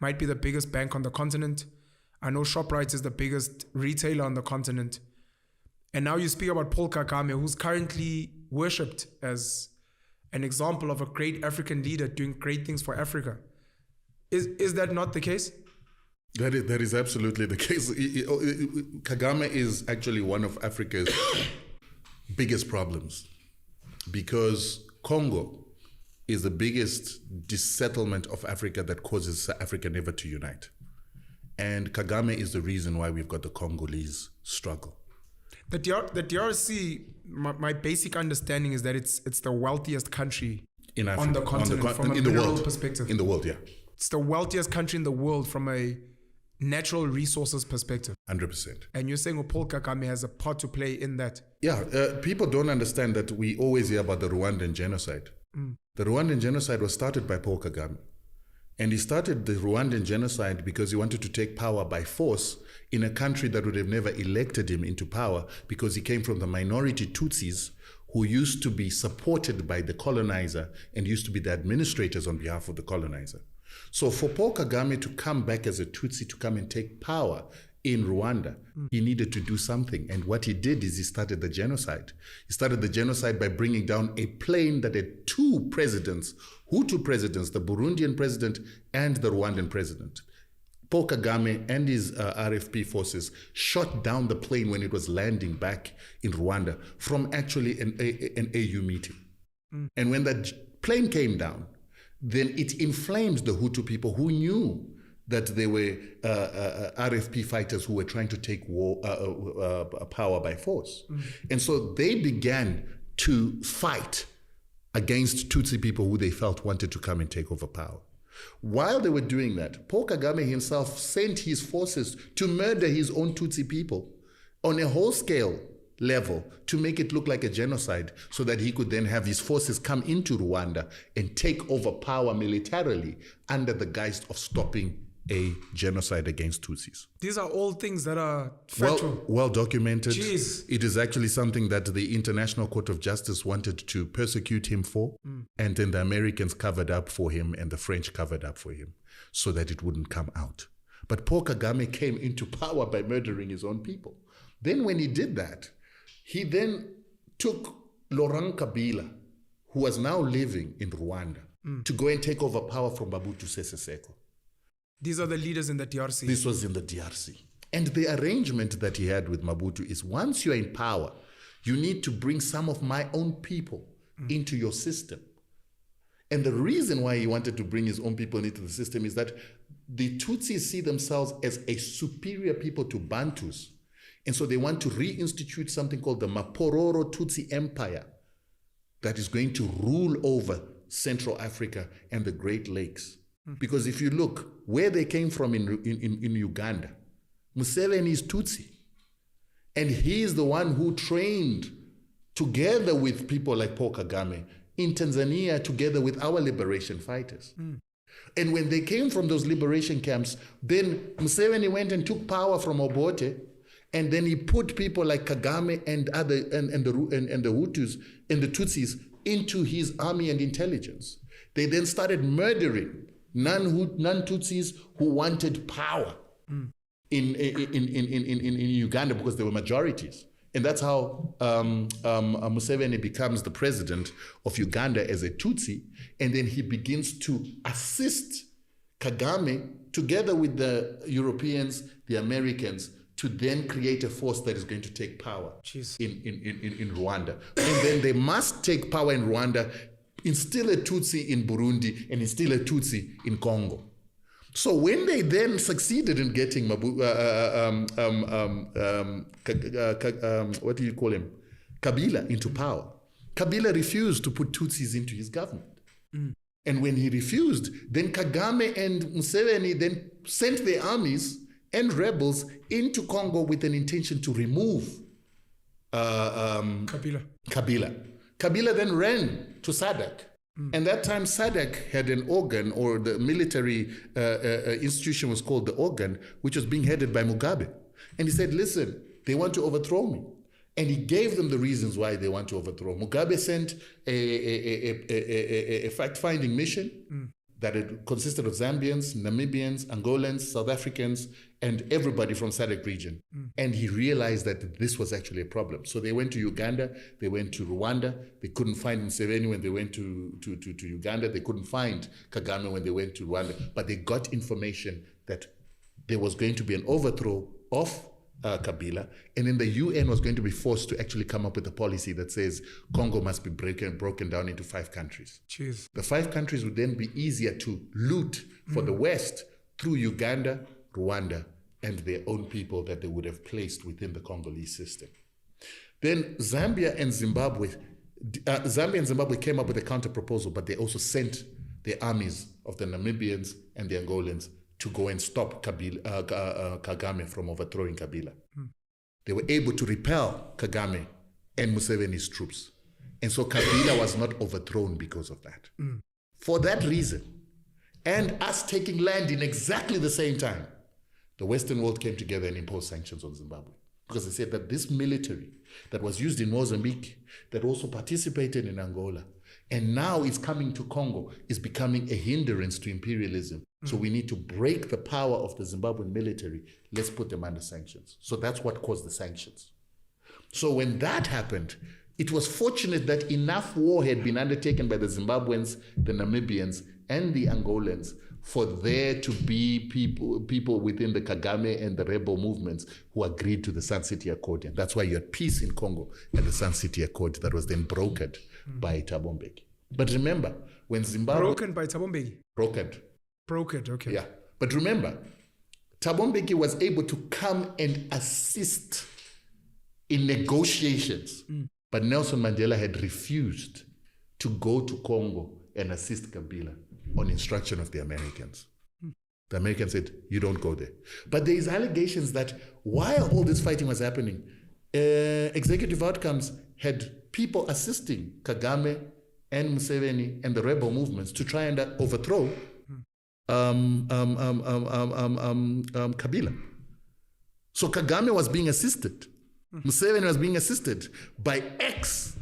might be the biggest bank on the continent. I know ShopRite is the biggest retailer on the continent. And now you speak about Paul Kagame, who's currently worshipped as an example of a great African leader doing great things for Africa. Is that not the case? That is absolutely the case. Kagame is actually one of Africa's biggest problems, because Congo is the biggest dissettlement of Africa that causes Africa never to unite. And Kagame is the reason why we've got the Congolese struggle. The DRC, my basic understanding is that it's the wealthiest country in Africa, on the continent from a mineral perspective. In the world, yeah. It's the wealthiest country in the world from a natural resources perspective. 100%. And you're saying Paul Kagame has a part to play in that? Yeah, people don't understand that we always hear about the Rwandan genocide. The Rwandan genocide was started by Paul Kagame. And he started the Rwandan genocide because he wanted to take power by force in a country that would have never elected him into power, because he came from the minority Tutsis who used to be supported by the colonizer and used to be the administrators on behalf of the colonizer. So for Paul Kagame to come back as a Tutsi to come and take power in Rwanda, he needed to do something. And what he did is he started the genocide. He started the genocide by bringing down a plane that had two presidents, Hutu presidents, the Burundian president and the Rwandan president. Paul Kagame and his RFP forces shot down the plane when it was landing back in Rwanda from actually an AU meeting. And when that plane came down, then it inflamed the Hutu people who knew that they were RFP fighters who were trying to take power by force. And so they began to fight against Tutsi people who they felt wanted to come and take over power. While they were doing that, Paul Kagame himself sent his forces to murder his own Tutsi people on a whole-scale level to make it look like a genocide, so that he could then have his forces come into Rwanda and take over power militarily under the guise of stopping a genocide against Tutsis. These are all things that are factual. Well documented. Jeez. It is actually something that the International Court of Justice wanted to persecute him for, and then the Americans covered up for him and the French covered up for him so that it wouldn't come out. But Paul Kagame came into power by murdering his own people. Then when he did that, he then took Laurent Kabila, who was now living in Rwanda, to go and take over power from Mobutu Sese Seko. These are the leaders in the DRC. This was in the DRC. And the arrangement that he had with Mobutu is, once you're in power, you need to bring some of my own people into your system. And the reason why he wanted to bring his own people into the system is that the Tutsis see themselves as a superior people to Bantus. And so they want to reinstitute something called the Mapororo Tutsi Empire that is going to rule over Central Africa and the Great Lakes. Because if you look where they came from in Uganda, Museven is Tutsi. And he is the one who trained, together with people like Paul Kagame, in Tanzania, together with our liberation fighters. And when they came from those liberation camps, then Museveni went and took power from Obote, and then he put people like Kagame and the Hutus and the Tutsis into his army and intelligence. They then started murdering non-Tutsis who wanted power in Uganda, because they were majorities. And that's how Museveni becomes the president of Uganda as a Tutsi, and then he begins to assist Kagame together with the Europeans, the Americans, to then create a force that is going to take power in Rwanda. And then they must take power in Rwanda, instill a Tutsi in Burundi, and instill a Tutsi in Congo. So when they then succeeded in getting what do you call him? Kabila into power, Kabila refused to put Tutsis into his government. And when he refused, then Kagame and Museveni then sent their armies and rebels into Congo with an intention to remove Kabila. Kabila then ran to SADC. And that time SADC had an organ, or the military institution was called the organ, which was being headed by Mugabe. And he said, listen, they want to overthrow me. And he gave them the reasons why they want to overthrow. Mugabe sent a fact-finding mission. that it consisted of Zambians, Namibians, Angolans, South Africans, and everybody from SADC region. And he realized that this was actually a problem. So they went to Uganda, they went to Rwanda, they couldn't find Museveni when they went to Uganda, they couldn't find Kagame when they went to Rwanda, but they got information that there was going to be an overthrow of Kabila, and then the UN was going to be forced to actually come up with a policy that says Congo must be broken down into 5 countries. Jeez. The 5 countries would then be easier to loot for the West through Uganda, Rwanda, and their own people that they would have placed within the Congolese system. Then Zambia and Zimbabwe came up with a counter proposal, but they also sent their armies of the Namibians and the Angolans to go and stop Kagame from overthrowing Kabila. They were able to repel Kagame and Museveni's troops. And so Kabila was not overthrown because of that. For that reason, and us taking land in exactly the same time, the Western world came together and imposed sanctions on Zimbabwe. Because they said that this military that was used in Mozambique, that also participated in Angola, and now it's coming to Congo, is becoming a hindrance to imperialism. So we need to break the power of the Zimbabwean military. Let's put them under sanctions. So that's what caused the sanctions. So when that happened, it was fortunate that enough war had been undertaken by the Zimbabweans, the Namibians, and the Angolans for there to be people within the Kagame and the rebel movements who agreed to the Sun City Accord. And that's why you had peace in Congo and the Sun City Accord that was then brokered by Thabo Mbeki. But remember, when Zimbabwe... Broken by Thabo Mbeki? Brokered, okay. Yeah. But remember, Thabo Mbeki was able to come and assist in negotiations. But Nelson Mandela had refused to go to Congo and assist Kabila on instruction of the Americans. The Americans said, you don't go there. But there is allegations that while all this fighting was happening, executive outcomes had people assisting Kagame and Museveni and the rebel movements to try and overthrow Kabila. So Kagame was being assisted. Museveni was being assisted by ex-SADF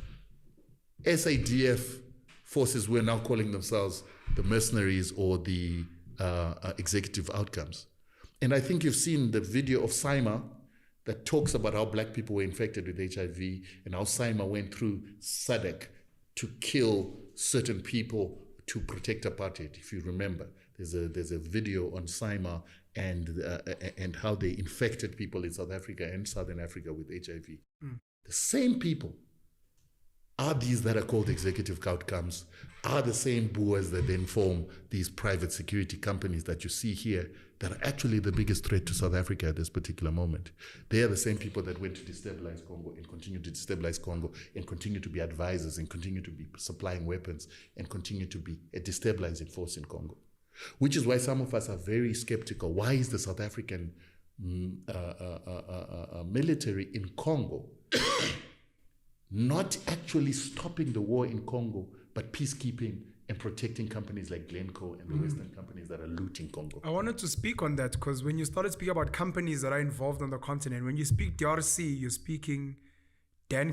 forces who are now calling themselves the mercenaries or the executive outcomes. And I think you've seen the video of Saima that talks about how black people were infected with HIV and how Saima went through SADC to kill certain people to protect apartheid, if you remember. There's a video on Saima and how they infected people in South Africa and Southern Africa with HIV. The same people are these that are called executive outcomes, are the same boers that then form these private security companies that you see here that are actually the biggest threat to South Africa at this particular moment. They are the same people that went to destabilize Congo and continue to destabilize Congo and continue to be advisors and continue to be supplying weapons and continue to be a destabilizing force in Congo. Which is why some of us are very skeptical. Why is the South African military in Congo not actually stopping the war in Congo, but peacekeeping and protecting companies like Glencoe and the Western companies that are looting Congo? I wanted to speak on that because when you started speaking about companies that are involved on the continent, when you speak DRC, you're speaking